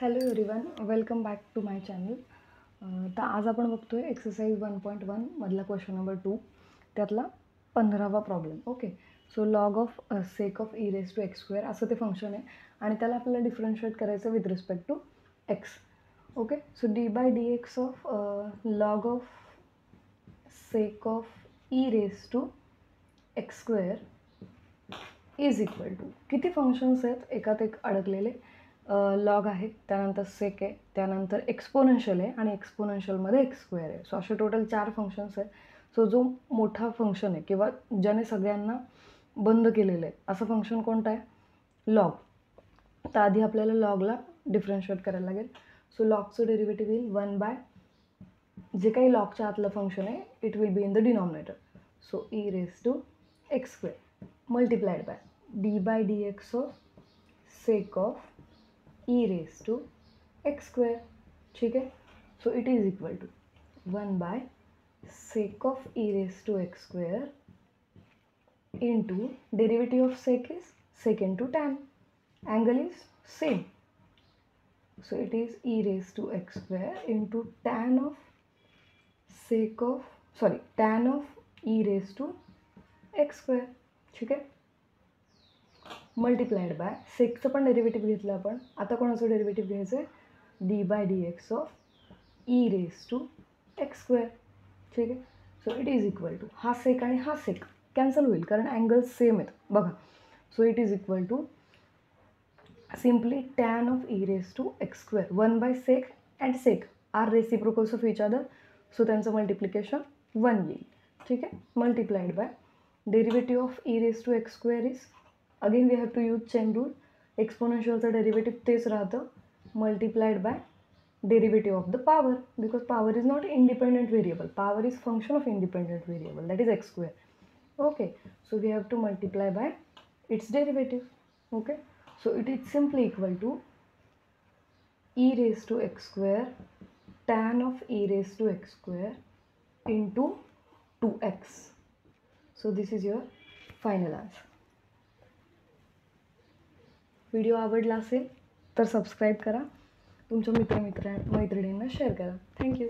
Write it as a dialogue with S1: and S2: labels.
S1: Hello everyone, welcome back to my channel. तर आज आपण बघतोय एक्सरसाइज 1.1 मधला क्वेश्चन नंबर 2, त्यातला 15वा problem. Okay, so log of sec of e raise to x square असं ते फंक्शन आहे आणि त्याला आपल्याला डिफरन्शिएट करायचं with respect to x. Okay, so d by d x of log of sec of e raise to x square is equal to, किती functions आहेत एकात एक अडकलेले. लॉग आहे, त्यानंतर सेक आहे, त्यानंतर एक्सपोनेन्शियल आहे आणि एक्सपोनेन्शियलमध्ये एक्स स्क्वेअर आहे. सो असे टोटल 4 फंक्शन्स आहेत. सो जो मोठा फंक्शन आहे किंवा ज्याने सगळ्यांना बंद केलेलं आहे असं फंक्शन कोणतं आहे? लॉग. तर आधी आपल्याला लॉगला डिफरन्शिएट करायला लागेल. सो लॉगचं डेरिव्हेटिव्ह येईल 1 बाय जे काही लॉगच्या आतलं फंक्शन आहे it will be in the denominator. So e raise to x square multiplied by d by d x of sec of e raise to x square. ठीक आहे, so it is equal to 1 by sec of e raise to x square into derivative of sec is sec into tan. Angle is same, so it is e raised to x square into tan of tan of e raised to x square. ठीक आहे, multiplied bye सेकचं पण derivative घेतलं आपण. आता कोणाचं derivative घ्यायचं आहे? D by d x of e raise to x square. ठीक आहे, so it is equal to हा सेक आणि हा सेक कॅन्सल होईल कारण अँगल्स सेम आहेत बघा. So it is equal to simply tan of e raise to x square 1 by sec and sec are reciprocals of each other. So त्यांचं multiplication 1 येईल. ठीक आहे, multiplied by derivative of e raise to x square is again we have to use chain rule. एक्सपोनेन्शियलचं derivative तेच राहतं, multiplied by derivative of the power, because power is not independent variable, power is function of independent variable, that is x square. Okay, so we have to multiply by its derivative. Okay, so it is simply equal to e raised to x square tan of e raised to x square into 2x. so this is your final answer. Video आवडला असेल तर subscribe करा, तुमच्या मैत्रिणींना share करा. Thank you.